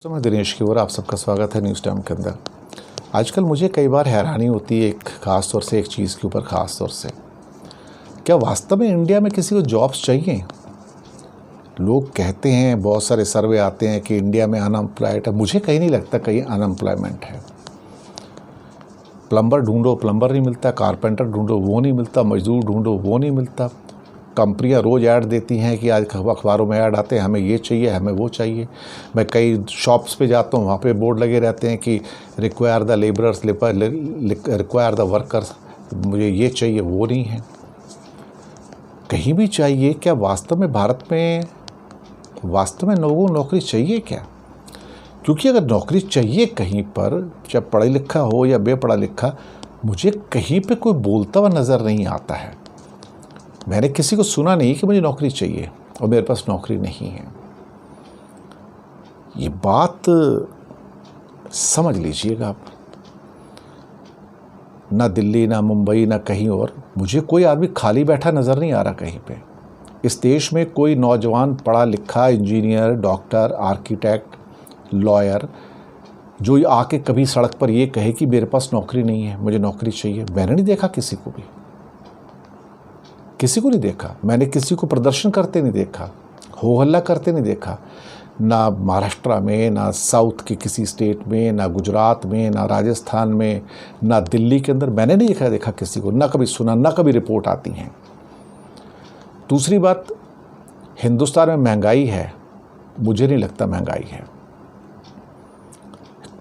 तो मैं दिनेश की ओर आप सबका स्वागत है न्यूज़ टाइम के अंदर। आजकल मुझे कई बार हैरानी होती है एक ख़ास तौर से एक चीज़ के ऊपर ख़ास तौर से, क्या वास्तव में इंडिया में किसी को जॉब्स चाहिए? लोग कहते हैं, बहुत सारे सर्वे आते हैं कि इंडिया में अनएम्प्लॉयड है। मुझे कहीं नहीं लगता कहीं अनएम्प्लॉयमेंट है। प्लम्बर ढूंढो, प्लम्बर नहीं मिलता। कारपेंटर ढूंढो, वो नहीं मिलता। मजदूर ढूंढो, वो नहीं मिलता। कंपनियां रोज़ ऐड देती हैं कि आज अखबारों में ऐड आते हैं, हमें ये चाहिए, हमें वो चाहिए। मैं कई शॉप्स पे जाता हूँ, वहाँ पे बोर्ड लगे रहते हैं कि require the labourers, require the workers. मुझे ये चाहिए, वो नहीं है। कहीं भी चाहिए। क्या वास्तव में भारत में लोगों को नौकरी चाहिए क्या? क्योंकि अगर नौकरी चाहिए कहीं पर, चाहे पढ़ा लिखा हो या बेपढ़ा लिखा, मुझे कहीं पे कोई बोलता हुआ नज़र नहीं आता है। मैंने किसी को सुना नहीं कि मुझे नौकरी चाहिए और मेरे पास नौकरी नहीं है। ये बात समझ लीजिएगा आप। ना दिल्ली, ना मुंबई, ना कहीं और मुझे कोई आदमी खाली बैठा नज़र नहीं आ रहा कहीं पे। इस देश में कोई नौजवान पढ़ा लिखा इंजीनियर, डॉक्टर, आर्किटेक्ट, लॉयर जो आके कभी सड़क पर ये कहे कि मेरे पास नौकरी नहीं है, मुझे नौकरी चाहिए, मैंने नहीं देखा किसी को भी। किसी को नहीं देखा। मैंने किसी को प्रदर्शन करते नहीं देखा, हो हल्ला करते नहीं देखा। ना महाराष्ट्र में, ना साउथ के किसी स्टेट में, ना गुजरात में, ना राजस्थान में, ना दिल्ली के अंदर मैंने नहीं देखा किसी को। ना कभी सुना, ना कभी रिपोर्ट आती हैं। दूसरी बात, हिंदुस्तान में महंगाई है, मुझे नहीं लगता महंगाई है।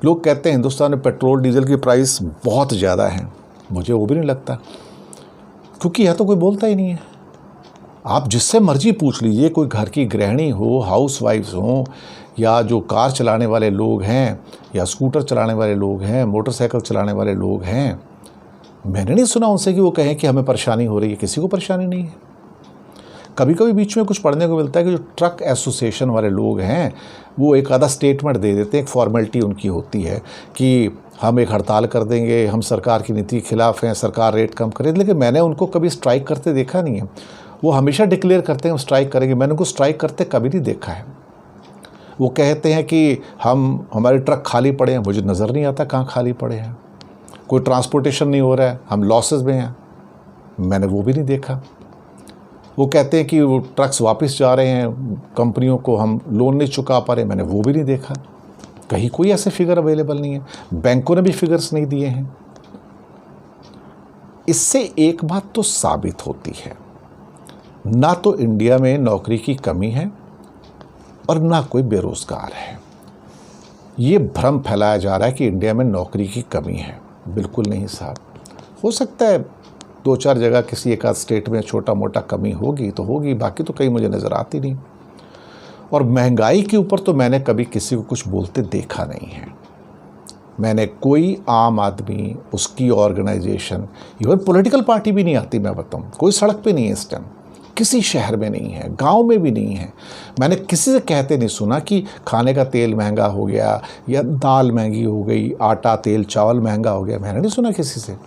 लोग कहते हैं हिंदुस्तान में पेट्रोल डीजल की प्राइस बहुत ज़्यादा है, मुझे वो भी नहीं लगता, क्योंकि यह तो कोई बोलता ही नहीं है। आप जिससे मर्जी पूछ लीजिए, कोई घर की गृहिणी हो, हाउस वाइफ्स हो, या जो कार चलाने वाले लोग हैं, या स्कूटर चलाने वाले लोग हैं, मोटरसाइकिल चलाने वाले लोग हैं, मैंने नहीं सुना उनसे कि वो कहें कि हमें परेशानी हो रही है। किसी को परेशानी नहीं है। कभी कभी बीच में कुछ पढ़ने को मिलता है कि जो ट्रक एसोसिएशन वाले लोग हैं वो एक आधा स्टेटमेंट दे देते हैं। एक फॉर्मेलिटी उनकी होती है कि हम एक हड़ताल कर देंगे, हम सरकार की नीति के खिलाफ हैं, सरकार रेट कम करे। लेकिन मैंने उनको कभी स्ट्राइक करते देखा नहीं है। वो हमेशा डिक्लेयर करते हैं हम स्ट्राइक करेंगे, मैंने उनको स्ट्राइक करते कभी नहीं देखा है। वो कहते हैं कि हमारे ट्रक खाली पड़े हैं, मुझे नज़र नहीं आता कहाँ खाली पड़े हैं। कोई ट्रांसपोर्टेशन नहीं हो रहा है, हम लॉसेस में हैं, मैंने वो भी नहीं देखा। वो कहते हैं कि वो ट्रक्स वापस जा रहे हैं, कंपनियों को हम लोन नहीं चुका पा रहे, मैंने वो भी नहीं देखा। कहीं कोई ऐसे फिगर अवेलेबल नहीं है, बैंकों ने भी फिगर्स नहीं दिए हैं। इससे एक बात तो साबित होती है, ना तो इंडिया में नौकरी की कमी है और ना कोई बेरोजगार है। ये भ्रम फैलाया जा रहा है कि इंडिया में नौकरी की कमी है। बिल्कुल नहीं साहब। हो सकता है दो चार जगह किसी एक आध स्टेट में छोटा मोटा कमी होगी तो होगी, बाकी तो कहीं मुझे नज़र आती नहीं। और महंगाई के ऊपर तो मैंने कभी किसी को कुछ बोलते देखा नहीं है। मैंने कोई आम आदमी, उसकी ऑर्गेनाइजेशन, इवन पॉलिटिकल पार्टी भी नहीं आती, मैं बताऊं, कोई सड़क पे नहीं है इस टाइम, किसी शहर में नहीं है, गांव में भी नहीं है। मैंने किसी से कहते नहीं सुना कि खाने का तेल महंगा हो गया या दाल महंगी हो गई, आटा तेल चावल महंगा हो गया, मैंने नहीं सुना किसी से।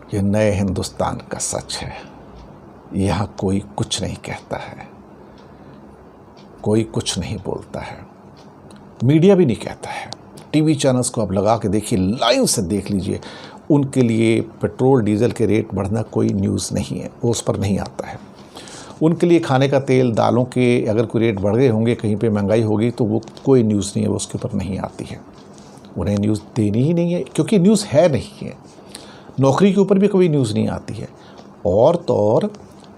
ये नए हिंदुस्तान का सच है। यहाँ कोई कुछ नहीं कहता है, कोई कुछ नहीं बोलता है, मीडिया भी नहीं कहता है। टीवी चैनल्स को आप लगा के देखिए, लाइन से देख लीजिए, उनके लिए पेट्रोल डीजल के रेट बढ़ना कोई न्यूज़ नहीं है, वो उस पर नहीं आता है। उनके लिए खाने का तेल, दालों के अगर कोई रेट बढ़ गए होंगे, कहीं पे महंगाई होगी, तो वो कोई न्यूज़ नहीं है, वो उसके ऊपर नहीं आती है। उन्हें न्यूज़ देनी ही नहीं है, क्योंकि न्यूज़ है नहीं है। नौकरी के ऊपर भी कोई न्यूज़ नहीं आती है। और तो और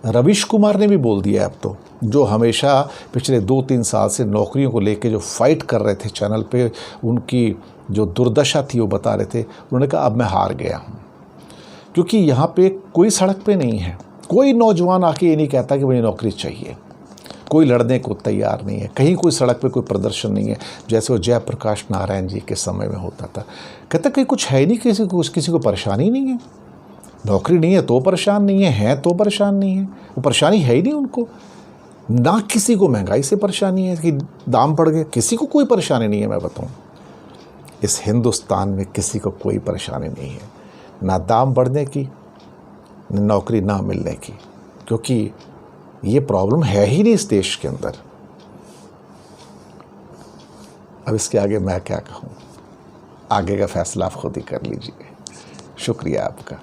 रवीश कुमार ने भी बोल दिया अब तो, जो हमेशा पिछले 2-3 साल से नौकरियों को लेके जो फाइट कर रहे थे चैनल पे, उनकी जो दुर्दशा थी वो बता रहे थे। उन्होंने कहा अब मैं हार गया हूँ, क्योंकि यहाँ पे कोई सड़क पे नहीं है। कोई नौजवान आके ये नहीं कहता कि मुझे नौकरी चाहिए, कोई लड़ने को तैयार नहीं है। कहीं कोई सड़क पे कोई प्रदर्शन नहीं है, जैसे वो जयप्रकाश नारायण जी के समय में होता था। कहता कहीं कुछ है नहीं, किसी को परेशानी नहीं है। नौकरी नहीं है तो परेशान नहीं है तो परेशान नहीं है, वो परेशानी है ही नहीं उनको। ना किसी को महंगाई से परेशानी है कि दाम बढ़ गए, किसी को कोई परेशानी नहीं है। मैं बताऊं, इस हिंदुस्तान में किसी को कोई परेशानी नहीं है, ना दाम बढ़ने की, न नौकरी ना मिलने की, क्योंकि ये प्रॉब्लम है ही नहीं इस देश के अंदर। अब इसके आगे मैं क्या कहूँ, आगे का फैसला आप खुद ही कर लीजिए। शुक्रिया आपका।